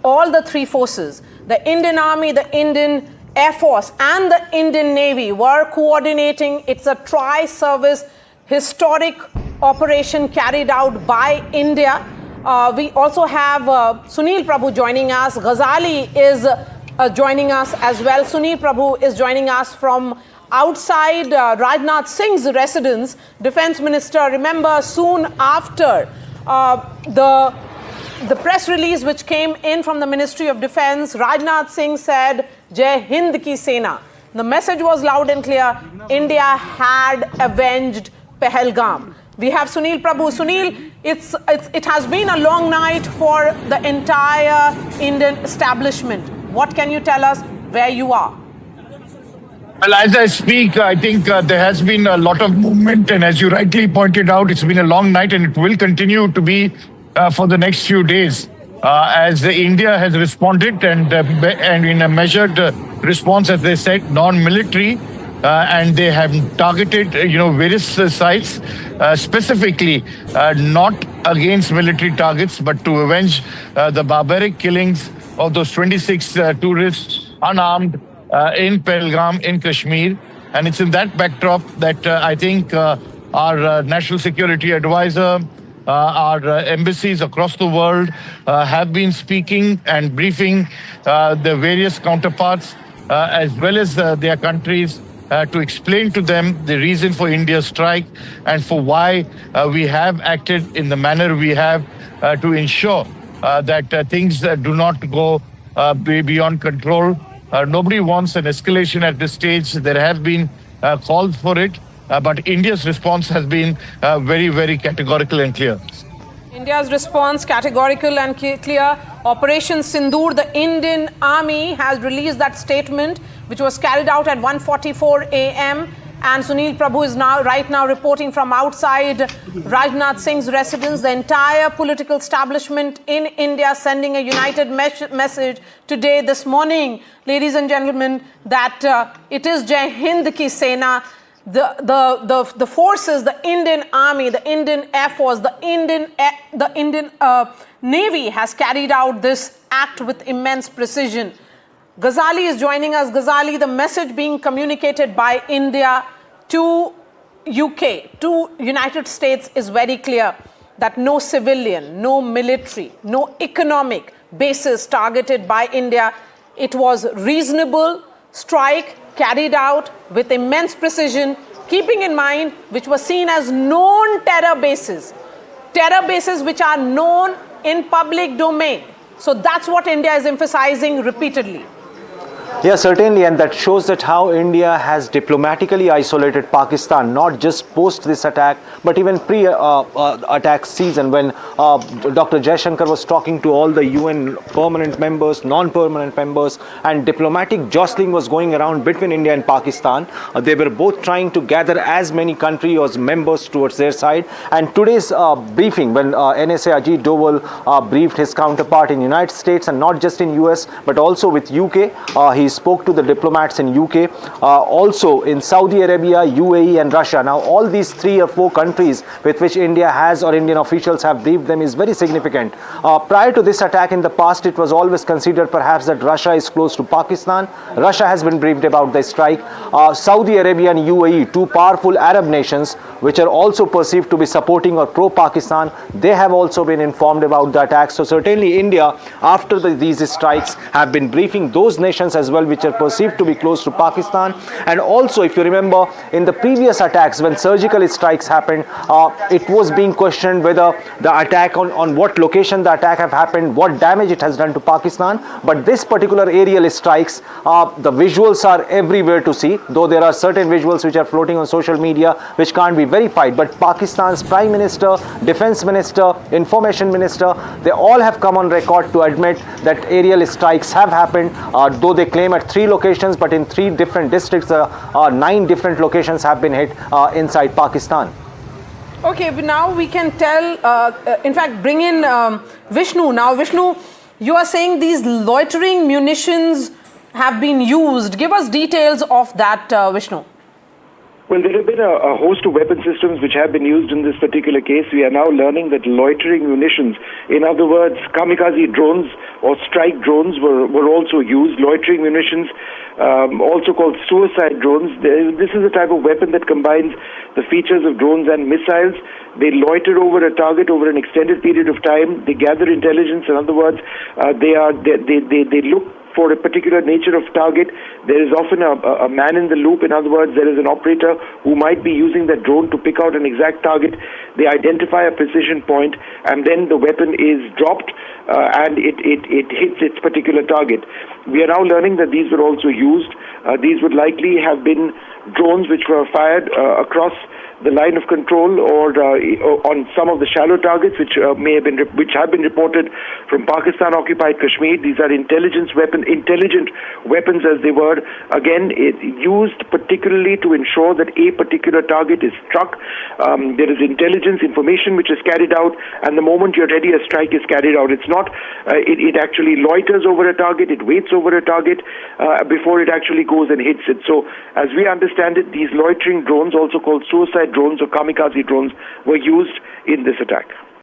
all the three forces, the Indian Army, the Indian Air Force and the Indian Navy were coordinating. It's a tri-service historic operation carried out by India. We also have Sunil Prabhu joining us. Ghazali is joining us as well. Sunil Prabhu is joining us from outside Rajnath Singh's residence. Defense Minister, remember, soon after the press release which came in from the Ministry of Defense, Rajnath Singh said, Jai Hind Ki Sena. The message was loud and clear. India had avenged Pahalgam. We have Sunil Prabhu. Sunil, it has been a long night for the entire Indian establishment. What can you tell us where you are? Well, as I speak, I think there has been a lot of movement, and as you rightly pointed out, it's been a long night and it will continue to be for the next few days. As India has responded and in a measured response, as they said, non-military, and they have targeted, various sites, specifically not against military targets, but to avenge the barbaric killings of those 26 tourists unarmed in Pahalgam in Kashmir. And it's in that backdrop that I think our national security advisor, our embassies across the world have been speaking and briefing the various counterparts as well as their countries to explain to them the reason for India's strike and for why we have acted in the manner we have to ensure that things do not go beyond control. Nobody wants an escalation at this stage. There have been calls for it, but India's response has been very, very categorical and clear. India's response categorical and clear. Operation Sindoor, the Indian Army has released that statement, which was carried out at 1:44 a.m. And Sunil Prabhu is right now reporting from outside Rajnath Singh's residence. The entire political establishment in India sending a united message today, this morning, ladies and gentlemen, that it is Jai Hind Ki Sena. The forces, the Indian Army, the Indian Air Force, the Indian Navy has carried out this act with immense precision. Ghazali is joining us. Ghazali, the message being communicated by India to UK, to United States is very clear, that no civilian, no military, no economic basis targeted by India. It was reasonable strike carried out with immense precision, keeping in mind which was seen as known terror bases which are known in public domain. So that's what India is emphasizing repeatedly. Yeah, certainly, and that shows that how India has diplomatically isolated Pakistan, not just post this attack, but even pre-attack season, when Dr. Jaishankar was talking to all the UN permanent members, non-permanent members, and diplomatic jostling was going around between India and Pakistan. They were both trying to gather as many countries as members towards their side. And today's briefing, when NSA Ajit Doval briefed his counterpart in United States, and not just in US, but also with UK, he spoke to the diplomats in UK, also in Saudi Arabia, UAE and Russia. Now all these 3 or 4 countries with which India has, or Indian officials have briefed them, is very significant. Prior to this attack in the past, it was always considered perhaps that Russia is close to Pakistan. Russia has been briefed about the strike. Saudi Arabia and UAE, 2 powerful Arab nations which are also perceived to be supporting or pro-Pakistan, they have also been informed about the attack. So certainly India, after these strikes, have been briefing those nations as well which are perceived to be close to Pakistan. And also, if you remember, in the previous attacks, when surgical strikes happened, it was being questioned whether the attack on what location the attack have happened, what damage it has done to Pakistan. But this particular aerial strikes, the visuals are everywhere to see, though there are certain visuals which are floating on social media which can't be verified. But Pakistan's Prime Minister, Defense Minister, Information Minister, they all have come on record to admit that aerial strikes have happened, though they claim at 3 locations, but in 3 different districts, 9 different locations have been hit inside Pakistan. Okay, but now we can tell, in fact, bring in Vishnu. Now, Vishnu, you are saying these loitering munitions have been used. Give us details of that, Vishnu. Well, there have been a host of weapon systems which have been used in this particular case. We are now learning that loitering munitions, in other words, kamikaze drones or strike drones were also used. Loitering munitions, also called suicide drones. This is a type of weapon that combines the features of drones and missiles. They loiter over a target over an extended period of time. They gather intelligence. In other words, they look for a particular nature of target. There is often a man in the loop. In other words, there is an operator who might be using that drone to pick out an exact target. They identify a precision point, and then the weapon is dropped and it hits its particular target. We are now learning that these were also used. These would likely have been drones which were fired across the line of control or on some of the shallow targets which have been reported from Pakistan-occupied Kashmir. These are intelligent weapons as they were. Again, used particularly to ensure that a particular target is struck. There is intelligence information which is carried out, and the moment you're ready, a strike is carried out. It's not. It actually loiters over a target. It waits over a target before it actually goes and hits it. So, as we understand it, these loitering drones, also called suicide drones or kamikaze drones, were used in this attack.